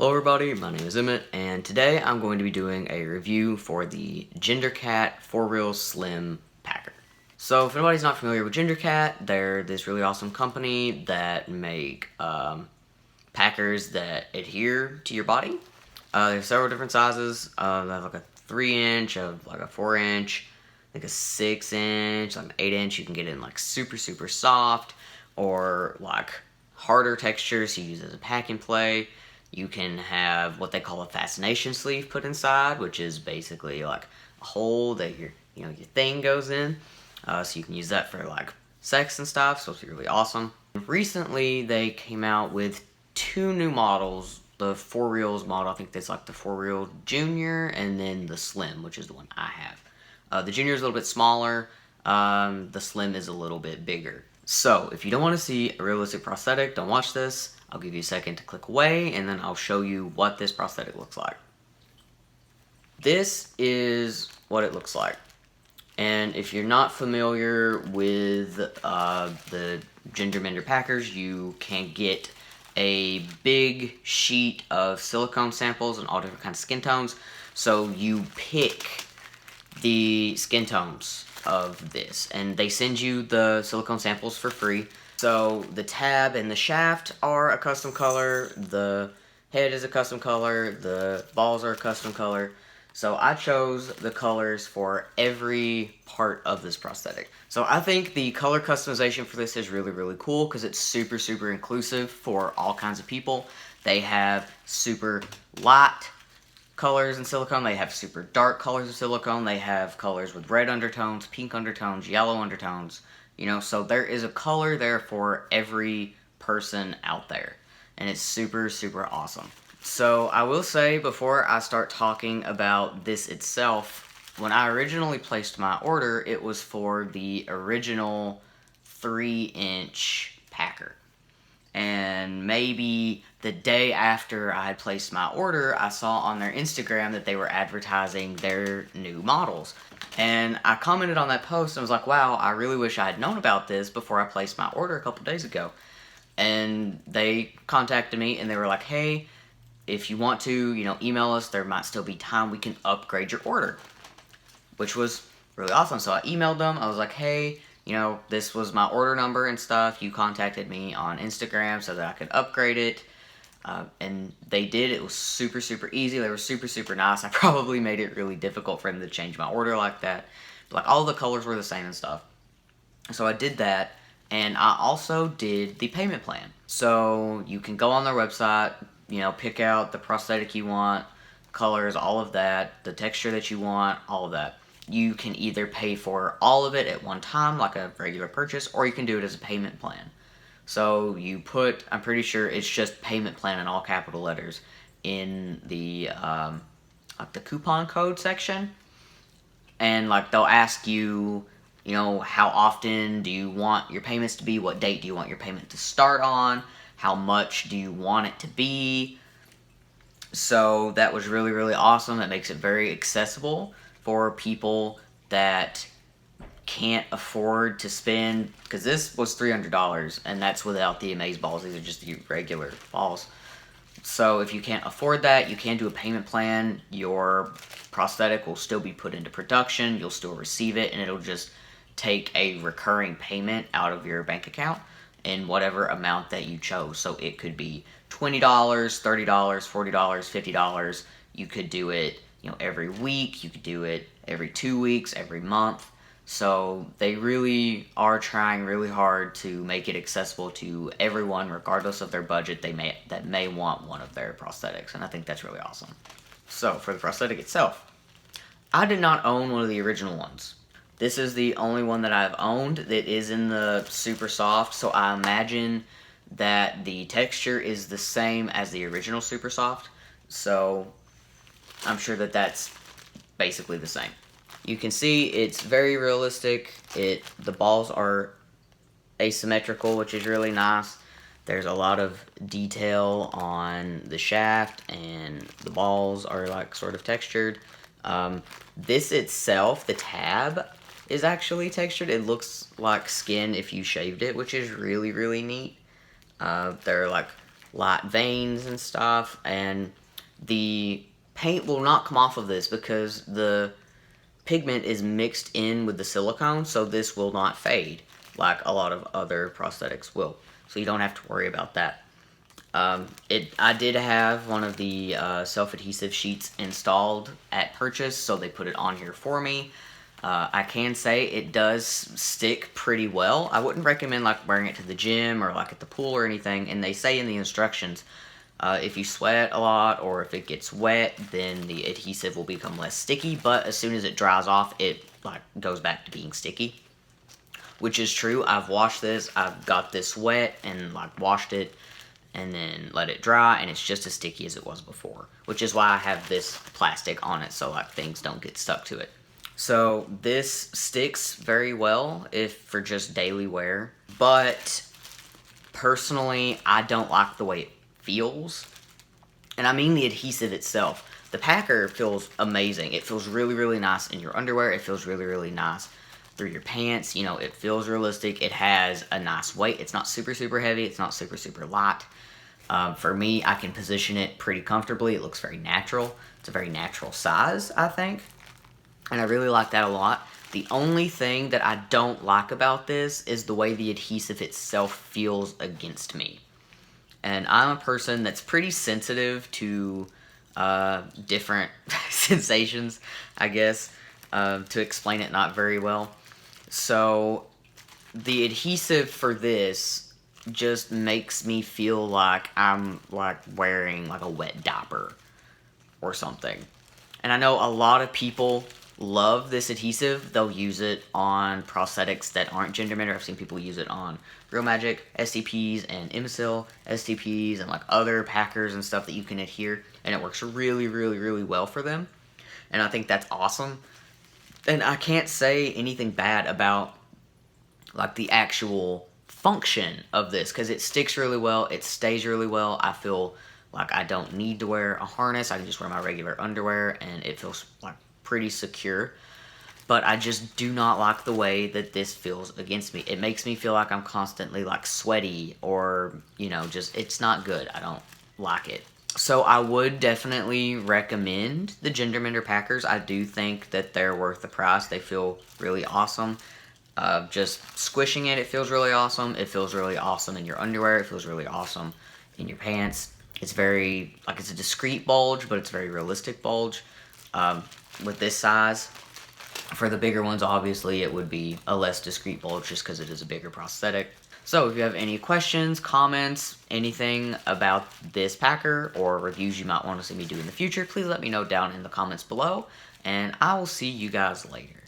Hello everybody, my name is Emmett, and today I'm going to be doing a review for the GenderCat 4-Wheel Slim Packer. So if anybody's not familiar with GenderCat, they're this really awesome company that make packers that adhere to your body. They have several different sizes. They have like a 3-inch, like a 4-inch, like a 6-inch, like an 8-inch. You can get it in like super soft or like harder textures you use as a pack and play. You can have what they call a fascination sleeve put inside, which is basically like a hole that your thing goes in. So you can use that for like sex and stuff, so it's really awesome. Recently, they came out with 2 new models. The 4-Wheels model, I think that's like the 4-Wheel Junior, and then the Slim, which is the one I have. The Junior is a little bit smaller. The Slim is a little bit bigger. So if you don't want to see a realistic prosthetic, don't watch this. I'll give you a second to click away, and then I'll show you what this prosthetic looks like. This is what it looks like. And if you're not familiar with the Gender Packers, you can get a big sheet of silicone samples and all different kinds of skin tones. So you pick the skin tones of this, and they send you the silicone samples for free. So the tab and the shaft are a custom color, the head is a custom color, the balls are a custom color. So I chose the colors for every part of this prosthetic. So I think the color customization for this is really cool because it's super inclusive for all kinds of people. They have super light colors in silicone, they have super dark colors of silicone, they have colors with red undertones, pink undertones, yellow undertones. So there is a color there for every person out there, and it's super awesome. So I will say, before I start talking about this itself, when I originally placed my order, it was for the original 3-inch Packer. And maybe the day after I had placed my order, I saw on their Instagram that they were advertising their new models. And I commented on that post and was like, wow, I really wish I had known about this before I placed my order a couple days ago. And they contacted me and they were like, hey, if you want to, email us, there might still be time, we can upgrade your order. Which was really awesome. So I emailed them, I was like, hey, this was my order number and stuff. You contacted me on Instagram so that I could upgrade it. And they did. It was super easy. They were super nice. I probably made it really difficult for them to change my order like that. But like, all the colors were the same and stuff. So I did that. And I also did the payment plan. So you can go on their website, pick out the prosthetic you want, colors, all of that, the texture that you want, all of that. You can either pay for all of it at one time, like a regular purchase, or you can do it as a payment plan. So you put, I'm pretty sure it's just payment plan in all capital letters in the coupon code section. And like, they'll ask you, how often do you want your payments to be? What date do you want your payment to start on? How much do you want it to be? So that was really awesome. That makes it very accessible for people that can't afford to spend, because this was $300, and that's without the Amaze balls. These are just the regular balls. So if you can't afford that, you can do a payment plan. Your prosthetic will still be put into production, you'll still receive it, and it'll just take a recurring payment out of your bank account in whatever amount that you chose. So it could be $20, $30, $40, $50. You could do it every week, you could do it every 2 weeks, every month. So they really are trying really hard to make it accessible to everyone, regardless of their budget, that may want one of their prosthetics, and I think that's really awesome. So for the prosthetic itself, I did not own one of the original ones. This is the only one that I've owned that is in the super soft, so I imagine that the texture is the same as the original super soft. So I'm sure that that's basically the same. You can see it's very realistic. The balls are asymmetrical, which is really nice. There's a lot of detail on the shaft, and the balls are like sort of textured. This itself, the tab, is actually textured. It looks like skin if you shaved it, which is really neat. They're like light veins and stuff, and the paint will not come off of this because the pigment is mixed in with the silicone, so this will not fade like a lot of other prosthetics will. So you don't have to worry about that. I did have one of the self-adhesive sheets installed at purchase, so they put it on here for me. I can say it does stick pretty well. I wouldn't recommend like wearing it to the gym or like at the pool or anything, and they say in the instructions, if you sweat a lot or if it gets wet, then the adhesive will become less sticky, but as soon as it dries off, it like goes back to being sticky, which is true. I've washed this, I've got this wet and like washed it and then let it dry, and it's just as sticky as it was before, which is why I have this plastic on it so like things don't get stuck to it. So this sticks very well if for just daily wear, but personally I don't like the way it feels, and I mean the adhesive itself. The packer feels amazing. It feels really, really nice in your underwear. It feels really, really nice through your pants. You know, it feels realistic. It has a nice weight. It's not super, super heavy. It's not super, super light. For me, I can position it pretty comfortably. It looks very natural. It's a very natural size, I think, and I really like that a lot. The only thing that I don't like about this is the way the adhesive itself feels against me. And I'm a person that's pretty sensitive to different sensations, I guess, to explain it not very well. So the adhesive for this just makes me feel like I'm like wearing like a wet diaper or something. And I know a lot of people love this adhesive. They'll use it on prosthetics that aren't gender bender. I've seen people use it on Real Magic STPs and Imbecile STPs and like other packers and stuff that you can adhere, and it works really, really, really well for them. And I think that's awesome. And I can't say anything bad about like the actual function of this, because it sticks really well, it stays really well. I feel like I don't need to wear a harness. I can just wear my regular underwear and it feels like pretty secure. But I just do not like the way that this feels against me. It makes me feel like I'm constantly like sweaty, or you know, just it's not good. I don't like it. So I would definitely recommend the Gender Mender Packers. I do think that they're worth the price. They feel really awesome. Just squishing it, it feels really awesome. It feels really awesome in your underwear. It feels really awesome in your pants. It's very, like, it's a discreet bulge, but it's a very realistic bulge. With this size, for the bigger ones, obviously, it would be a less discreet bulge just because it is a bigger prosthetic. So if you have any questions, comments, anything about this packer, or reviews you might want to see me do in the future, please let me know down in the comments below, and I will see you guys later.